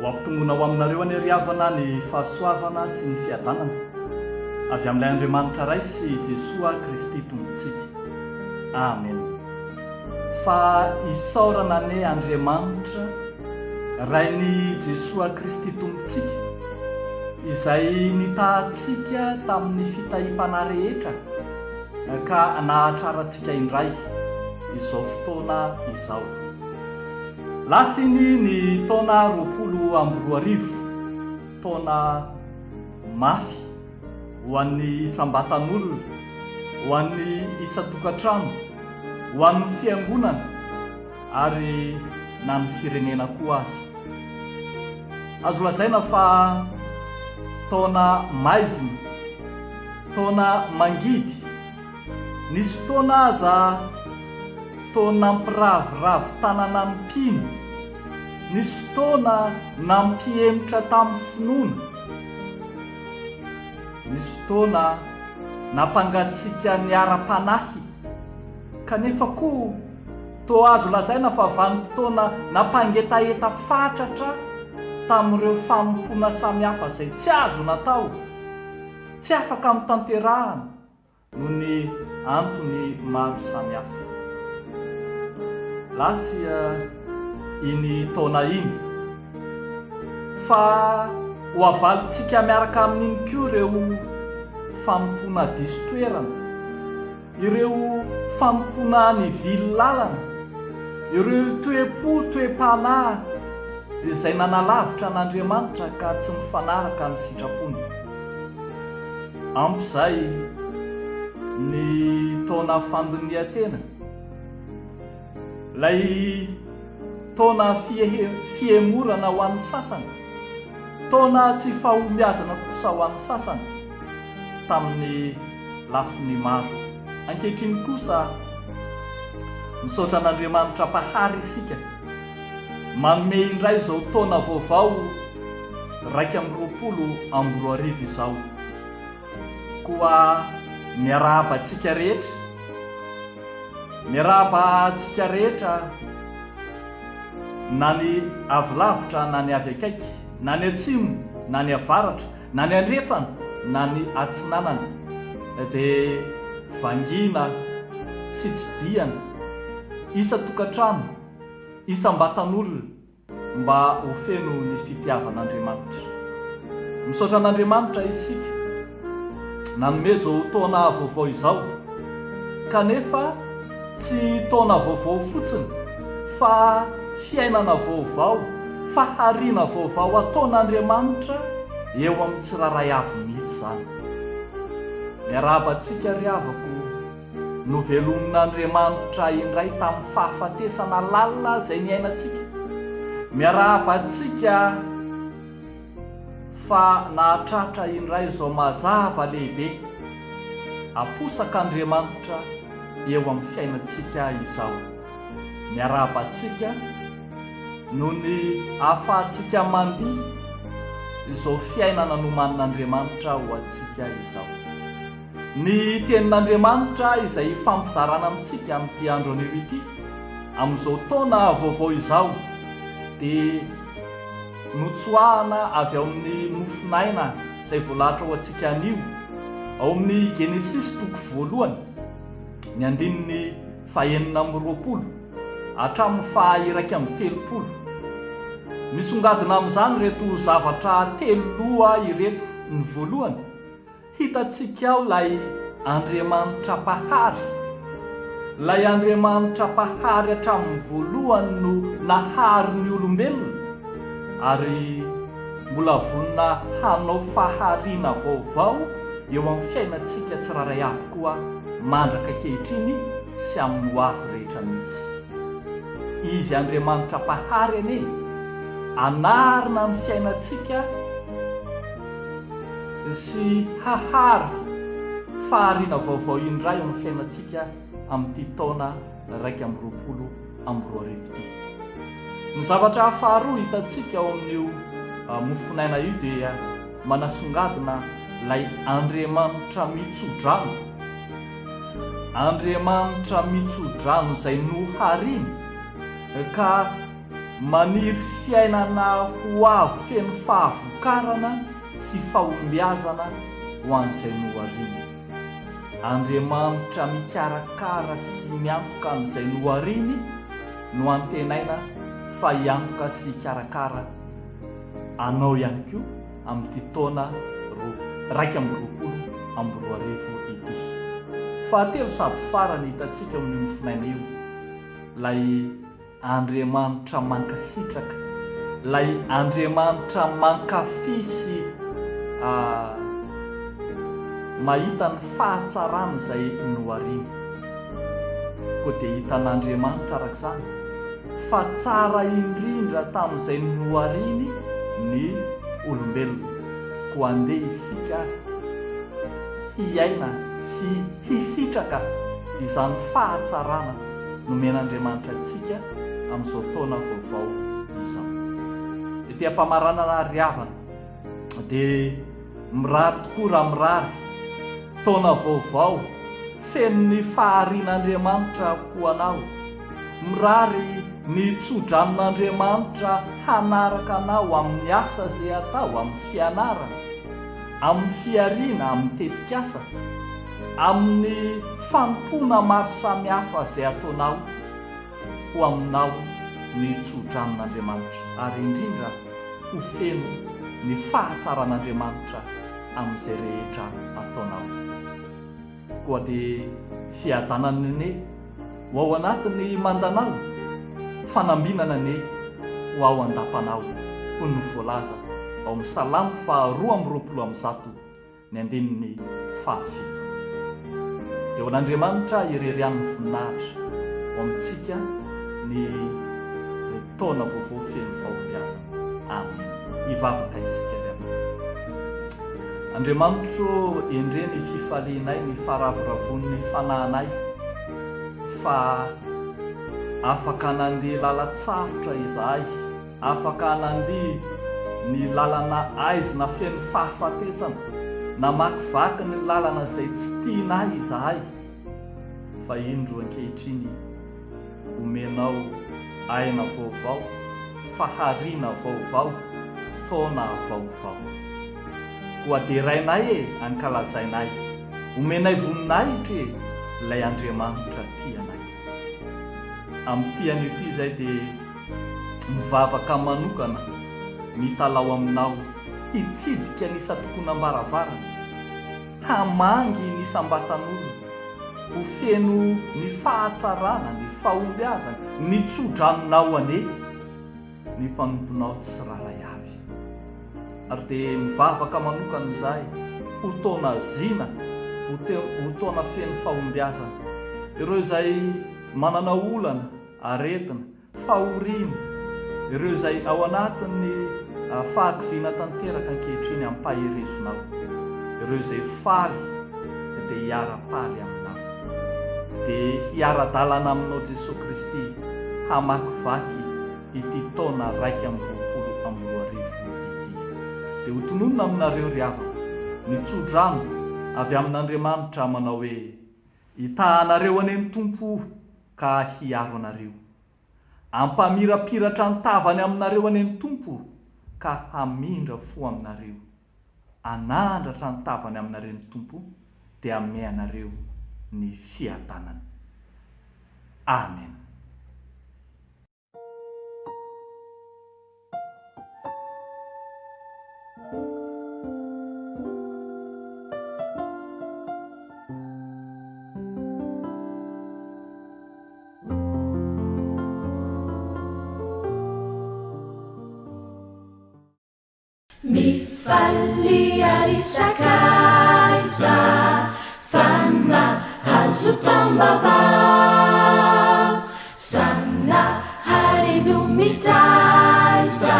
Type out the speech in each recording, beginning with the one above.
ho ampitombona ho aminareo any riavana ny fahasoavana sy ny fiadanana avy amin'ilay Andriamanitra ray sy Jesosy Kristy tompontsika. Amen. Fa isaorana ny Andriamanitra ray ny Jesosy Kristy tompontsika izay nitahantsika tamin'ny fitahim-pana rehetra ka nahatrarantsika indray izao fotoana izao. Lasiny ny taona 2024, taona mafy ho an'ny isam-batan'olona, ho an'ny isa-tokantrano, ho an'ny fiangonana ary na ny firenena koa aza. Azo lazaina fa taona maizina, taona mangidy, nisy fotoana aza taona nampiravoravo tanana ny mpino, nisy fotoana nampiemotra tamin'ny finoana, nisy fotoana nampangatsiaka ny ara-panahy, kanefa koa toa azo lazaina fa vanim-potoana nampangetaeta fatratra tamin'ireo fanompoana samihafa izay tsy azo natao, tsy afaka mitanterahana noho ny antony maro samihafa. Lasy iny taona iny fa ho avalontsika miaraka amin'iny koa ireo fanompoana diso toerana, ireo fanompoana ny vily lalana, ireo toe-po toe-panahy izay nanalavitra an'Andriamanitra ka tsy mifanaraka ny sitrapony. Amp'izay ny taona fandinian-tena, lay taona fiemorana ho an'ny sasany, taona tsy fahombiazana kosa ho an'ny sasany tamin'ny lafiny maro. Ankehitriny kosa misaotra an'Andriamanitra pahary isika manome indray izao taona vaovao 2024 izao koa miarahaba antsika rehetra, miarahaba antsika rehetra na ny avy lavitra na ny avy akaiky, na ny atsimo na ny avaratra, na ny andrefana na ny atsinanana, dia vangina sy tsidiana, isa-tokantrano, isam-batan'olona mba ho feno ny fitiavan'Andriamanitra. Misaotra an'Andriamanitra isika nanome izao taona vaovao izao, kanefa tsy taona vaovao fotsiny fa fiainana vaovao, fahariana vaovao ataon'Andriamanitra eo amin'ny tsiraray avy mihitsy izany. Miarabantsika ry havako no velomin'Andriamanitra indray tamin'ny fahafatesana lalina izay niainantsika. Miarabantsika fa nahatratra indray izao mazava lehibe aposak'Andriamanitra eo amin'ny fiainantsika izao. Miarabantsika no ny ahafahantsika mandihy izao fiainana nomanin'Andriamanitra ho antsika izao. Ny tenin'Andriamanitra izay fampizarana amintsika amin'ity andro anio ity, amin'izao taona vaovao izao, dia notsoahana avy ao amin'ny nofinaina izay voalahatra ho antsika anio ao amin'ny Genesis 1 ny andininy 9 hatramin'ny 30. Misongadina amin'izany reto zavatra teloa ireto. Ny voalohany, hitantsika ao lay Andriamanitra pahary, lay Andriamanitra pahary hatramin'ny voalohany no nahary ny olombelona ary mbola vonona hanao fahariana vaovao eo amin'ny fiainantsika tsiraray avy koa mandraka ankehitriny sy amin'ny ho avy rehetra mihitsy. Izy Andriamanitra pahary ane anarina ny fiainantsika sy hahary fahariana vaovao indray amin'ny fiainantsika amin'ity taona 2024 ity. Ny zavatra faharoa hitantsika ao amin'io mofinaina io dia manasongadina lay Andriamanitra mitsodrano. Andriamanitra mitsodrano izay nohariana ka maniry fiainana ho avy feno fahavokarana sy fahombiazana ho an'izay nohariany. Andriamanitra mikarakara sy miantoka an'izay nohariany no antenaina fa hiantoka sy hikarakara anao ihany koa amin'ity taona 2024 ity. Fahatelo sady farany hitantsika amin'ny mofinaina io, lay Andriamanitra mankasitraka, lay Andriamanitra mankafy sy mahita ny fahatsarana izay nohariany. Koa dia hitan'Andriamanitra araka izany fa tsara indrindra tamin'izay nohariany ny olombelona, ko andeha isika hiaina sy hisitraka izany fahatsarana nomen'Andriamanitra antsika amin'izao taona vaovao izao. Ety am-pamaranana ariavana dia mirary tokoa raha mirary taona vaovao feno ny faharian'Andriamanitra ho anao, mirary ny tso-dranon'Andriamanitra hanaraka anao amin'ny asa izay atao, amin'ny fianarana, amin'ny fiariana, amin'ny tetikasa, amin'ny fampona maro samihafa izay ataonao ho aminao ny tso-dranon'Andriamanitra, ary indrindra ho feno ny fahatsaran'Andriamanitra amin'izay rehetra ataonao. Koa dia fiadanany ne ho ao anatiny mandanao, fanambinana ne ho ao andapanao, ho ny voalaza ao amin'ny Salamo 2:20 ny andininy 7. Dia ho an'Andriamanitra irerian'ny voninahitra ho amintsika ny taona vaovao feno fahombiazana. Amen. Hivavaka isika rehefa. Andriamanitro, endre ny fifalianay, ny faravoravoan'ny fanahinay, fa afaka nandeha lalatsarotra izahay, afaka nandeha ny lalana aizina feno fahafatesana, namakivaky ny lalana izay tsy tianay izahay, fa indro ankehitriny omenao aina vaovao, fahariana vaovao, taona vaovao. Koa derainay ankalazainay, omenay voninahitra ilay Andriamanitra tianay. Amin'ny tiany ity izay dia mivavaka manokana mitalao aminao, hitsidika ny isatokonam-baravarana, hamangy ny sambatan'olona, ho feno ny fahatsarana, ny fahombiazana, ny tso-dranonao ane, ny mpanomponao tsy raray avy. Ary dia mivavaka manokana izahay ho taona zina, ho taona feno fahombiazana, ireo izay manana olana, aretina, fahoriana, ireo izay ao anatin'ny fahakiviana tanteraka ankehitriny amin'ny paherezonao, ireo izay faly dia hiara-paly aminao, dia hiara-dalana aminao Jesosy Kristy hamakivaky ity taona 2024 ity. Dia ho tononona aminareo ry havako ny tso-drano avy amin'Andriamanitra manao hoe hitahanareo any ny Tompo ka hiaro anareo, ampamirapiratra ny tavany aminareo any ny Tompo ka hamindra fo aminareo, anandratra ny tavany aminareo ny Tompo dia ame anareo ny fiadanany. Amen. Mifaliarisakaiza fana hazutambava sana harinumitaza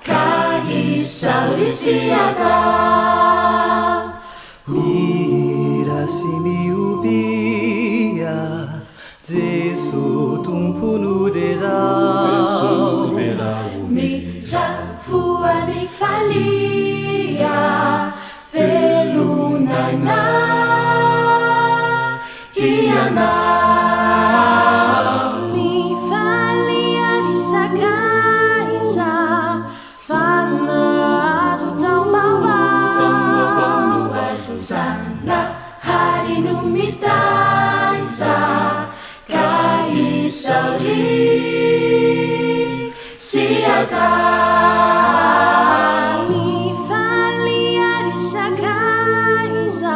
kaisaurisiata mirasimiubia Jesu tumpunudera Fua mi falia felunana hiana mi falia risaka siata mifaliarisakaiza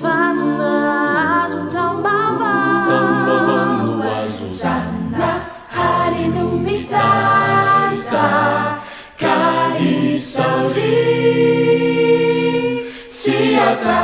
fanazo tambava sana hari numitaza ka isauri siata